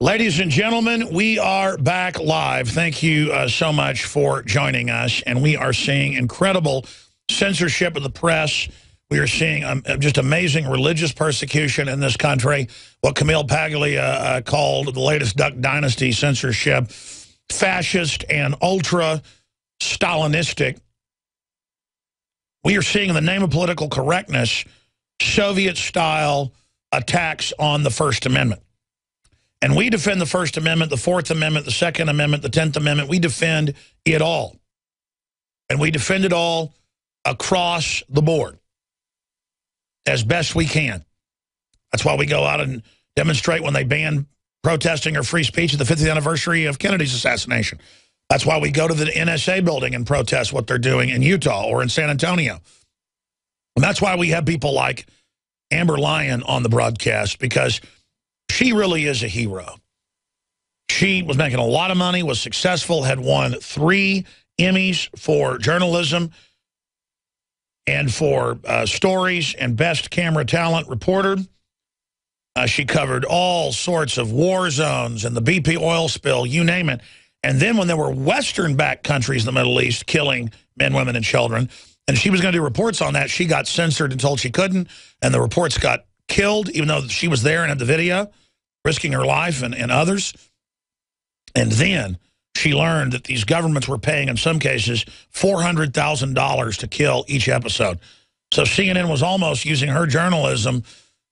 Ladies and gentlemen, we are back live. Thank you so much for joining us. And we are seeing incredible censorship of the press. We are seeing just amazing religious persecution in this country. What Camille Paglia called the latest Duck Dynasty censorship, fascist and ultra-Stalinistic. We are seeing, in the name of political correctness, Soviet-style attacks on the First Amendment. And we defend the First Amendment, the Fourth Amendment, the Second Amendment, the 10th Amendment. We defend it all. And we defend it all across the board as best we can. That's why we go out and demonstrate when they ban protesting or free speech at the 50th anniversary of Kennedy's assassination. That's why we go to the NSA building and protest what they're doing in Utah or in San Antonio. And that's why we have people like Amber Lyon on the broadcast, because she really is a hero. She was making a lot of money, was successful, had won 3 Emmys for journalism and for stories and best camera talent reporter. She covered all sorts of war zones and the BP oil spill, you name it. And then when there were Western-backed countries in the Middle East killing men, women, and children, and she was going to do reports on that, she got censored and told she couldn't, and the reports got killed, even though she was there and had the video, risking her life and others. And then she learned that these governments were paying, in some cases, $400,000 to kill each episode. So CNN was almost using her journalism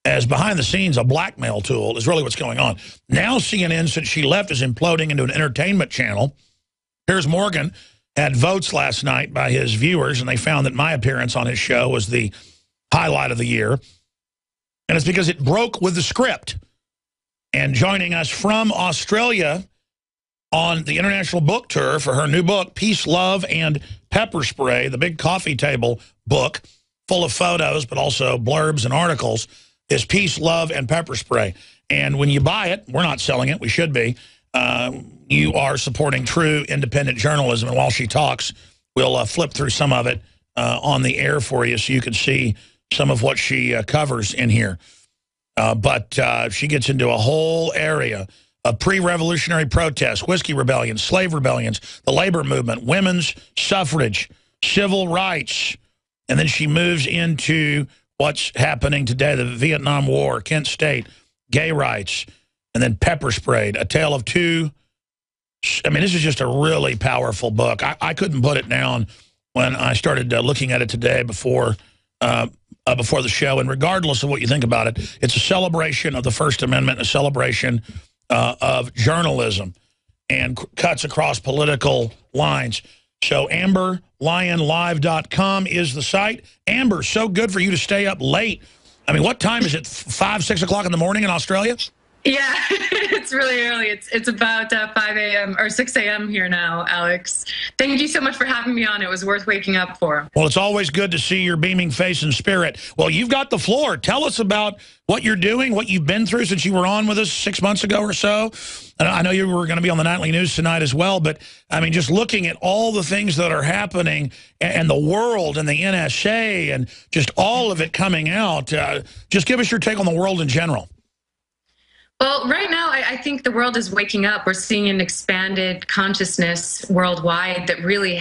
as, behind the scenes, a blackmail tool, is really what's going on. Now CNN, since she left, is imploding into an entertainment channel. Piers Morgan had votes last night by his viewers, and they found that my appearance on his show was the highlight of the year. And it's because it broke with the script. And joining us from Australia on the international book tour for her new book, Peace, Love, and Pepper Spray, the big coffee table book, full of photos, but also blurbs and articles, is Peace, Love, and Pepper Spray. And when you buy it, we're not selling it, we should be, you are supporting true independent journalism. And while she talks, we'll flip through some of it on the air for you so you can see some of what she covers in here. But she gets into a whole area of pre-revolutionary protests, whiskey rebellions, slave rebellions, the labor movement, women's suffrage, civil rights. And then she moves into what's happening today, the Vietnam War, Kent State, gay rights, and then Pepper Sprayed, A Tale of Two. I mean, this is just a really powerful book. I couldn't put it down when I started looking at it today before the show. And regardless of what you think about it, it's a celebration of the First Amendment, a celebration of journalism, and cuts across political lines. So AmberLyonLive.com is the site. Amber, so good for you to stay up late. I mean, what time is it, 5, 6 o'clock in the morning in Australia? Yeah, it's really early. It's about 5 a.m. or 6 a.m. here now, Alex. Thank you so much for having me on. It was worth waking up for. Well, it's always good to see your beaming face and spirit. Well, you've got the floor. Tell us about what you're doing, what you've been through since you were on with us 6 months ago or so. And I know you were going to be on the nightly news tonight as well, but I mean, just looking at all the things that are happening and the world and the NSA and just all of it coming out, just give us your take on the world in general. Well, right now, I think the world is waking up. We're seeing an expanded consciousness worldwide that really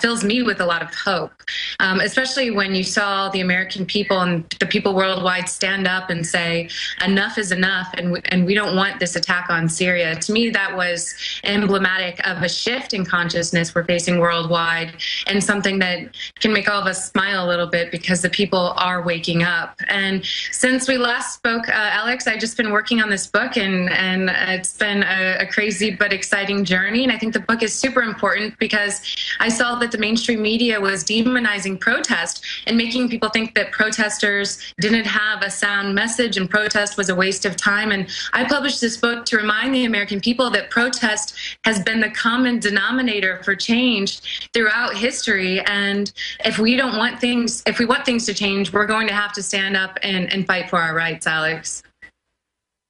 fills me with a lot of hope, especially when you saw the American people and the people worldwide stand up and say, enough is enough, and we don't want this attack on Syria. To me, that was emblematic of a shift in consciousness we're facing worldwide, and something that can make all of us smile a little bit because the people are waking up. And since we last spoke, Alex, I've just been working on this book, and it's been a crazy but exciting journey. And I think the book is super important because I saw that the mainstream media was demonizing protest and making people think that protesters didn't have a sound message and protest was a waste of time. And I published this book to remind the American people that protest has been the common denominator for change throughout history. And if we want things to change, we're going to have to stand up and fight for our rights, Alex.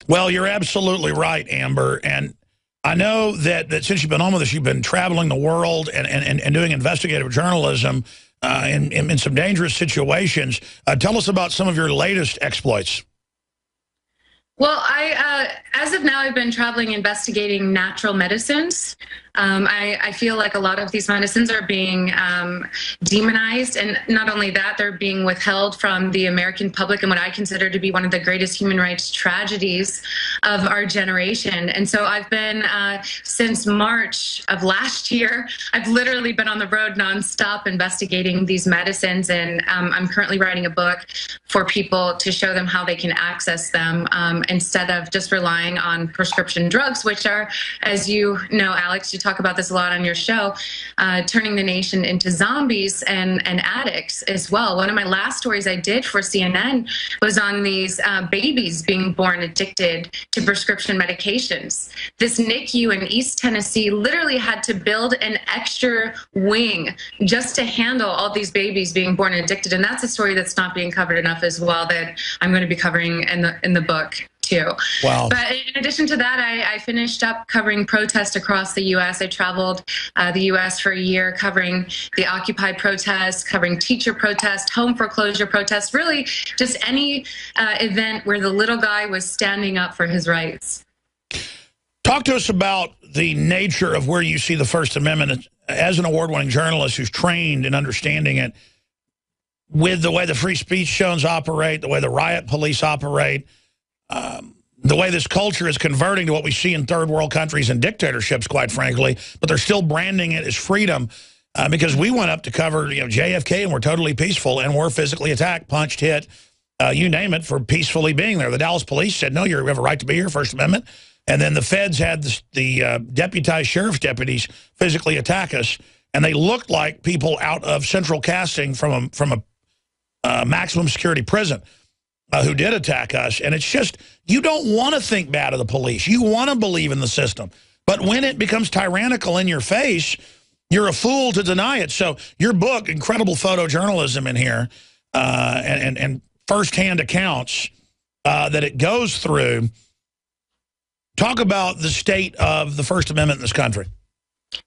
Well, you're absolutely right, Amber. And I know that since you've been on with us, you've been traveling the world and doing investigative journalism in some dangerous situations. Tell us about some of your latest exploits. Well, as of now, I've been traveling investigating natural medicines. I feel like a lot of these medicines are being demonized, and not only that, they're being withheld from the American public in what I consider to be one of the greatest human rights tragedies of our generation. And so I've been, since March of last year, I've literally been on the road nonstop investigating these medicines, and I'm currently writing a book for people to show them how they can access them instead of just relying on prescription drugs, which are, as you know, Alex, you talk about this a lot on your show, turning the nation into zombies and addicts as well. One of my last stories I did for CNN was on these babies being born addicted to prescription medications. This NICU in East Tennessee literally had to build an extra wing just to handle all these babies being born addicted. And that's a story that's not being covered enough as well, that I'm going to be covering in the book too. Wow. But in addition to that, I finished up covering protests across the U.S. I traveled the U.S. for a year covering the Occupy protests, covering teacher protests, home foreclosure protests, really just any event where the little guy was standing up for his rights. Talk to us about the nature of where you see the First Amendment as an award-winning journalist who's trained in understanding it, with the way the free speech zones operate, the way the riot police operate, the way this culture is converting to what we see in third world countries and dictatorships, quite frankly, but they're still branding it as freedom because we went up to cover JFK and we're totally peaceful and we're physically attacked, punched, hit, you name it, for peacefully being there. The Dallas police said, no, you have a right to be here, First Amendment. And then the feds had the deputized sheriff's deputies physically attack us, and they looked like people out of central casting from a maximum security prison. Who did attack us. And it's just, you don't want to think bad of the police. You want to believe in the system. But when it becomes tyrannical in your face, you're a fool to deny it. So your book, incredible photojournalism in here, and firsthand accounts that it goes through. Talk about the state of the First Amendment in this country.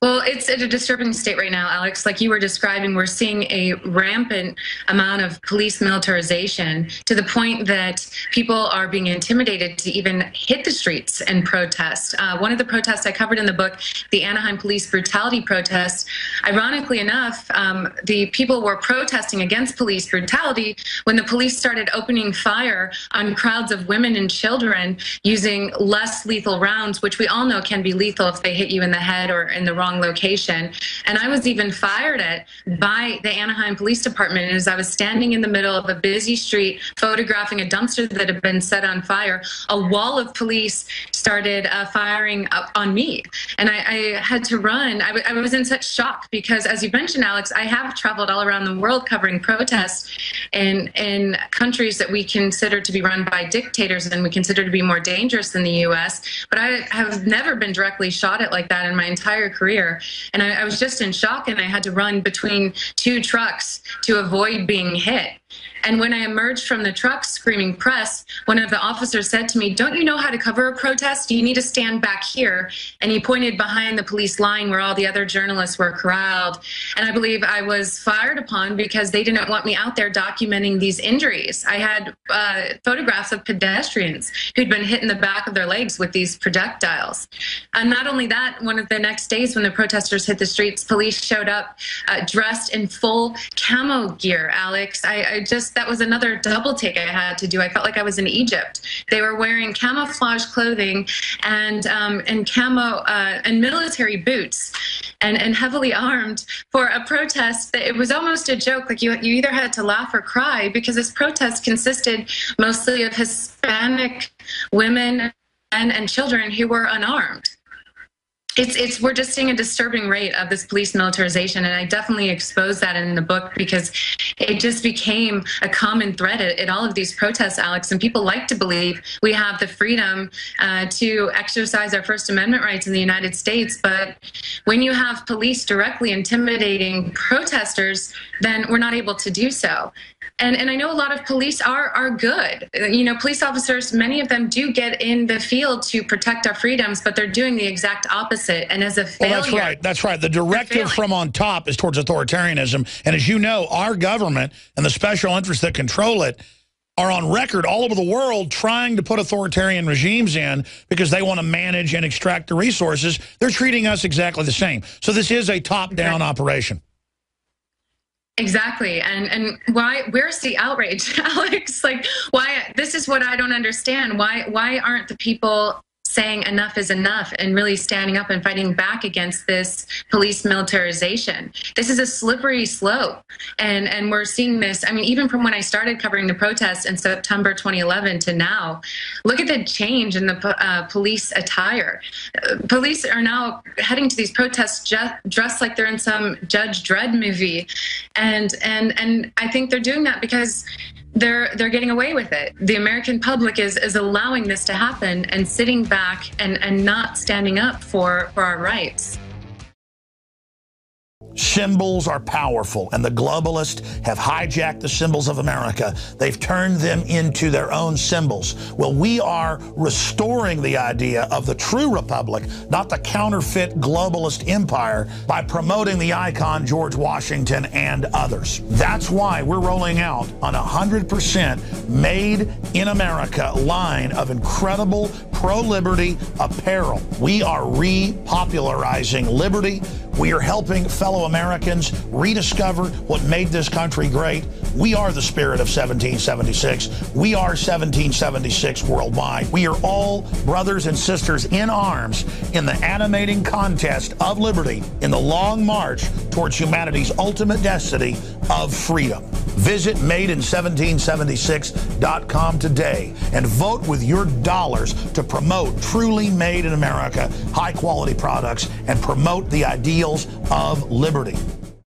Well, it's at a disturbing state right now, Alex. Like you were describing, we're seeing a rampant amount of police militarization to the point that people are being intimidated to even hit the streets and protest. One of the protests I covered in the book, the Anaheim police brutality protest, ironically enough, the people were protesting against police brutality when the police started opening fire on crowds of women and children using less lethal rounds, which we all know can be lethal if they hit you in the head or in the wrong location. And I was even fired at by the Anaheim Police Department as I was standing in the middle of a busy street photographing a dumpster that had been set on fire. A wall of police started firing up on me, and I had to run. I was in such shock because, as you mentioned, Alex, I have traveled all around the world covering protests in countries that we consider to be run by dictators and we consider to be more dangerous than the U.S., but I have never been directly shot at like that in my entire career. And I was just in shock, and I had to run between two trucks to avoid being hit. And when I emerged from the truck screaming press, one of the officers said to me, "Don't you know how to cover a protest? You need to stand back here." And he pointed behind the police line where all the other journalists were corralled. And I believe I was fired upon because they didn't want me out there documenting these injuries. I had photographs of pedestrians who'd been hit in the back of their legs with these projectiles. And not only that, one of the next days when the protesters hit the streets, police showed up dressed in full camo gear, Alex. That was another double take I had to do. I felt like I was in Egypt. They were wearing camouflage clothing and camo and military boots and heavily armed for a protest that it was almost a joke. Like you either had to laugh or cry because this protest consisted mostly of Hispanic women and children who were unarmed. We're just seeing a disturbing rate of this police militarization, and I definitely expose that in the book because it just became a common thread at all of these protests, Alex, and people like to believe we have the freedom to exercise our First Amendment rights in the United States, but when you have police directly intimidating protesters, then we're not able to do so. And I know a lot of police are good. You know, police officers, many of them do get in the field to protect our freedoms, but they're doing the exact opposite. And as a failure... Well, that's right. The directive from on top is towards authoritarianism. And as you know, our government and the special interests that control it are on record all over the world trying to put authoritarian regimes in because they want to manage and extract the resources. They're treating us exactly the same. So this is a top-down operation. Exactly. And why, where's the outrage, Alex? Like, why, this is what I don't understand. Why aren't the people saying enough is enough and really standing up and fighting back against this police militarization? This is a slippery slope. And we're seeing this, I mean, even from when I started covering the protests in September 2011 to now, look at the change in the police attire. Police are now heading to these protests dressed like they're in some Judge Dredd movie. And I think they're doing that because they're getting away with it. The American public is allowing this to happen and sitting back and not standing up for our rights. Symbols are powerful, and the globalists have hijacked the symbols of America. They've turned them into their own symbols. Well, we are restoring the idea of the true republic, not the counterfeit globalist empire, by promoting the icon George Washington and others. That's why we're rolling out on 100% made in America line of incredible pro-liberty apparel. We are repopularizing liberty. We are helping fellow Americans rediscover what made this country great. We are the spirit of 1776. We are 1776 worldwide. We are all brothers and sisters in arms in the animating contest of liberty in the long march towards humanity's ultimate destiny of freedom. Visit madein1776.com today and vote with your dollars to promote truly made in America, high-quality products, and promote the ideals of liberty.